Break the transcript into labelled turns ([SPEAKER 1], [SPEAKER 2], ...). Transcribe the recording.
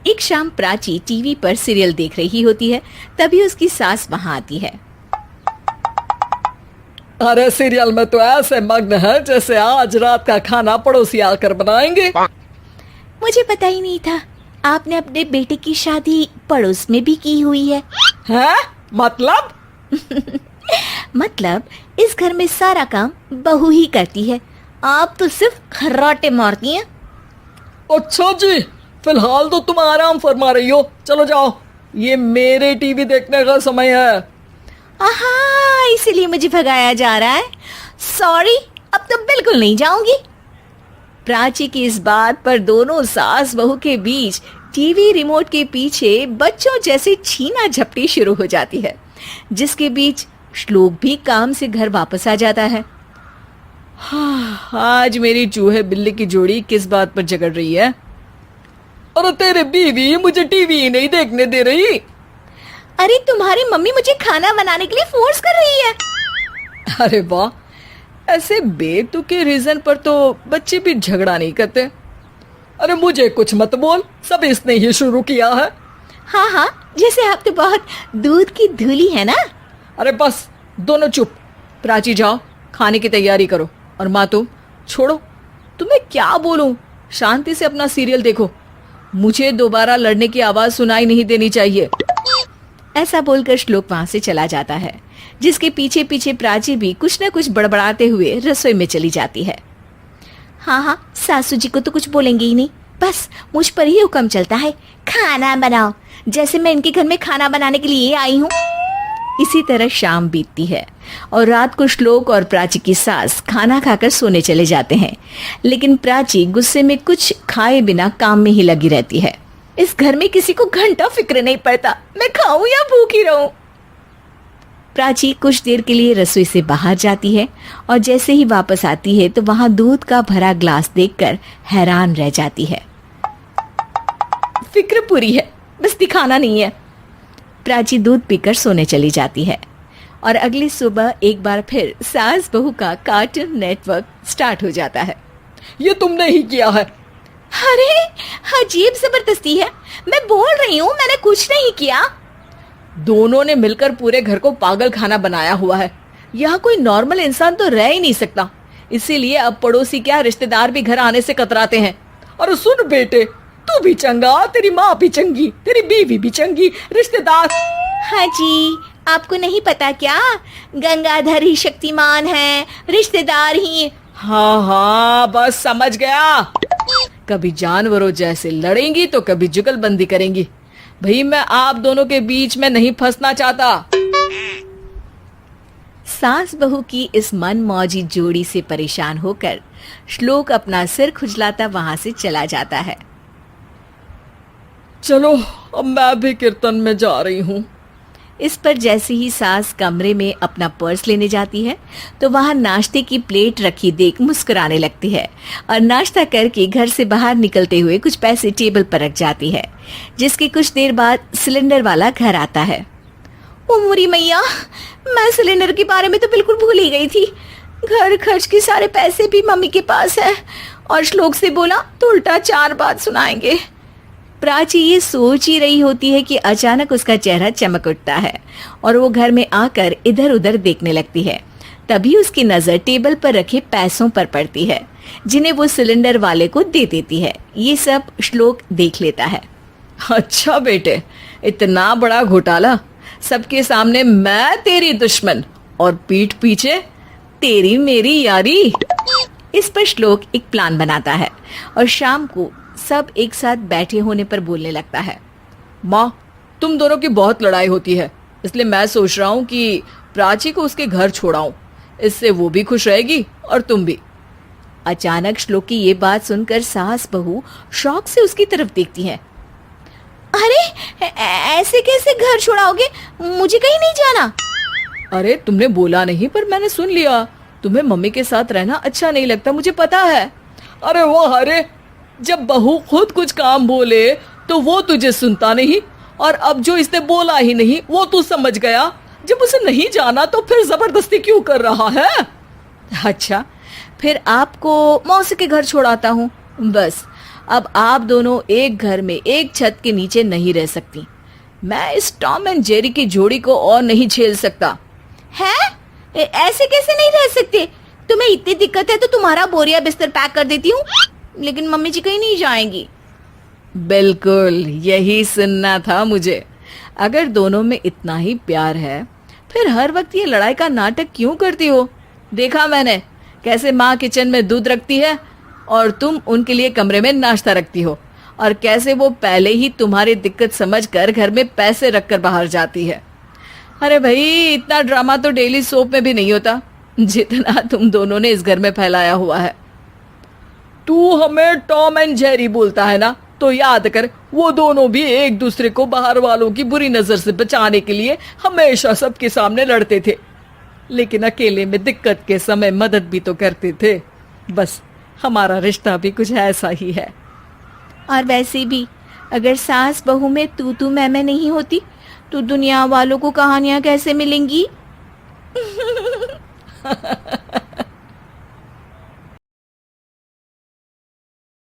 [SPEAKER 1] एक शाम प्राची टीवी पर सीरियल देख रही होती है। तभी उसकी सास वहां आती है।
[SPEAKER 2] अरे सीरियल में तो ऐसे मग्न है जैसे आज रात का खाना पड़ोसी आकर बनाएंगे।
[SPEAKER 1] मुझे पता ही नहीं था आपने अपने बेटे की शादी पड़ोस में भी की हुई है।
[SPEAKER 2] हैं? मतलब?
[SPEAKER 1] मतलब इस घर में सारा काम बहू ही करती है, आप तो सिर्फ खर्राटे मारती हैं।
[SPEAKER 2] अच्छा जी, फिलहाल तो तुम आराम फरमा रही हो, चलो जाओ, ये मेरे टीवी देखने का समय है।
[SPEAKER 1] आहा, इसीलिए मुझे भगाया जा रहा है। सॉरी, अब तो बिल्कुल नहीं जाऊंगी। प्राची की इस बात पर दोनों सास बहू के बीच टीवी रिमोट के पीछे बच्चों जैसे छीना झपटी शुरू हो जाती है, जिसके बीच श्लोक भी काम से घर वापस आ जाता है।
[SPEAKER 2] हाँ, आज मेरी चूहे बिल्ली की जोड़ी किस बात पर झगड़ रही है? अरे तेरे बीवी मुझे टीवी ही नहीं देखने दे रही।
[SPEAKER 1] अरे तुम्हारी मम्मी मुझे खाना बनाने के लिए फोर्स कर रही है।
[SPEAKER 2] अरे वाह, ऐसे बेतुके रीजन पर तो बच्चे भी झगड़ा नहीं करते। अरे मुझे कुछ मत बोल, सब इसने ही शुरू किया है।
[SPEAKER 1] हाँ हाँ, जैसे आप तो बहुत दूध की धूली है ना।
[SPEAKER 2] अरे बस, दोनों चुप। प्राची जाओ, खाने की तैयारी करो। और माँ तुम छोड़ो, तुम्हें क्या बोलूं, शांति से अपना सीरियल देखो, मुझे दोबारा लड़ने की आवाज सुनाई नहीं देनी चाहिए।
[SPEAKER 1] ऐसा बोलकर श्लोक वहां से चला जाता है, जिसके पीछे पीछे प्राची भी कुछ न कुछ बड़बड़ाते हुए रसोई में चली जाती है। हाँ हाँ, सासू जी को तो कुछ बोलेंगे ही नहीं, बस मुझ पर ही हुक्म चलता है, खाना बनाओ, जैसे मैं इनके घर में खाना बनाने के लिए आई हूँ। इसी तरह शाम बीतती है और रात को श्लोक और प्राची की सास खाना खाकर सोने चले जाते हैं, लेकिन प्राची गुस्से में कुछ खाए बिना काम में ही लगी रहती है। इस घर में किसी को घंटा फिक्र नहीं पड़ता, मैं खाऊं या भूखी रहूं। प्राची कुछ देर के लिए रसोई से बाहर जाती है और जैसे ही वापस आती है तो वहां दूध का भरा ग्लास देखकर हैरान रह जाती है। फिक्र पूरी है, बस दिखाना नहीं है। प्राची दूध पीकर सोने चली जाती है और अगली सुबह एक बार फिर सास बहू का कार्टून नेटवर्क स्टार्ट हो जाता है।
[SPEAKER 2] ये तुमने ही किया है।
[SPEAKER 1] अरे अजीब जबरदस्ती है, मैं बोल रही हूँ मैंने कुछ नहीं किया।
[SPEAKER 2] दोनों ने मिलकर पूरे घर को पागल खाना बनाया हुआ है। यहाँ कोई नॉर्मल इंसान तो रह ही नहीं सकता, इसीलिए अब पड़ोसी क्या रिश्तेदार भी घर आने से कतराते हैं। और सुन बेटे, तू भी चंगा, तेरी माँ भी चंगी, तेरी बीवी भी चंगी, रिश्तेदार।
[SPEAKER 1] हाँ जी, आपको नहीं पता क्या, गंगाधर ही शक्तिमान है, रिश्तेदार ही।
[SPEAKER 2] हाँ हाँ, बस समझ गया। कभी जानवरों जैसे लड़ेंगी तो कभी जुगलबंदी करेंगी। भाई मैं आप दोनों के बीच में नहीं फंसना चाहता।
[SPEAKER 1] सास बहू की इस मनमौजी जोड़ी से परेशान होकर श्लोक अपना सिर खुजलाता वहां से चला जाता है।
[SPEAKER 2] चलो अब मैं भी कीर्तन में जा रही हूँ।
[SPEAKER 1] इस पर जैसे ही सास कमरे में अपना पर्स लेने जाती है तो वहां नाश्ते की प्लेट रखी देख मुस्कुराने लगती है और नाश्ता करके घर से बाहर निकलते हुए कुछ पैसे टेबल पर रख जाती है, जिसके कुछ देर बाद सिलेंडर वाला घर आता है। ओ मोरी मैया, मैं सिलेंडर के बारे में तो बिल्कुल भूल ही गई थी। घर खर्च के सारे पैसे भी मम्मी के पास है और श्लोक से बोला तो उल्टा 4 बात सुनाएंगे। प्राची ये सोच ही रही होती है कि अचानक उसका चेहरा चमक उठता है और वो घर में आकर इधर उधर देखने लगती है। तभी उसकी नजर टेबल पर रखे पैसों पर पड़ती है, जिन्हें वो सिलेंडर वाले को दे देती है। ये सब श्लोक देख लेता है।
[SPEAKER 2] अच्छा बेटे, इतना बड़ा घोटाला, सबके सामने मैं तेरी दुश्मन और पीठ पीछे तेरी मेरी यारी। इस पर श्लोक एक प्लान बनाता है और शाम को सब एक साथ बैठे होने पर बोलने लगता है। माँ, तुम दोनों की बहुत लड़ाई होती है, इसलिए मैं सोच रहा हूँ कि प्राची को उसके घर छोड़ाऊं, इससे वो भी खुश रहेगी और तुम भी।
[SPEAKER 1] अचानक श्लोक की ये बात सुनकर सास बहू शौक से उसकी तरफ देखती है। अरे ऐसे कैसे घर छोड़ाओगे, मुझे कहीं नहीं जाना।
[SPEAKER 2] अरे तुमने बोला नहीं पर मैंने सुन लिया, तुम्हें मम्मी के साथ रहना अच्छा नहीं लगता, मुझे पता है। अरे वाह, अरे जब बहू खुद कुछ काम बोले तो वो तुझे सुनता नहीं, और अब जो इसने बोला ही नहीं वो तू समझ गया। जब उसे नहीं जाना तो फिर जबरदस्ती क्यों कर रहा है?
[SPEAKER 1] अच्छा, फिर आपको मौसी के घर छोड़ाता हूँ, बस
[SPEAKER 2] अब आप दोनों एक घर में एक छत के नीचे नहीं रह सकती। मैं इस टॉम एंड जेरी की जोड़ी को और नहीं झेल सकता।
[SPEAKER 1] है? ऐसे कैसे नहीं रह सकते? तुम्हें इतनी दिक्कत है तो तुम्हारा बोरिया बिस्तर पैक कर देती हूँ, लेकिन मम्मी जी कहीं नहीं जाएंगी।
[SPEAKER 2] बिल्कुल यही सुनना था मुझे। अगर दोनों में इतना ही प्यार है फिर हर वक्त ये लड़ाई का नाटक क्यों करती हो? देखा मैंने कैसे माँ किचन में दूध रखती है और तुम उनके लिए कमरे में नाश्ता रखती हो, और कैसे वो पहले ही तुम्हारी दिक्कत समझकर घर में पैसे रखकर बाहर जाती है। अरे भाई, इतना ड्रामा तो डेली सोप में भी नहीं होता जितना तुम दोनों ने इस घर में फैलाया हुआ है। तू हमें टॉम एंड जेरी बोलता है ना, तो याद कर वो दोनों भी एक दूसरे को बाहर वालों की बुरी नजर से बचाने के लिए हमेशा सबके सामने लड़ते थे, लेकिन अकेले में दिक्कत के समय मदद भी तो करते थे। बस हमारा रिश्ता भी कुछ ऐसा ही है।
[SPEAKER 1] और वैसे भी अगर सास बहू में तू मैं नहीं होती तो दुनिया वालों को कहानियां कैसे मिलेंगी?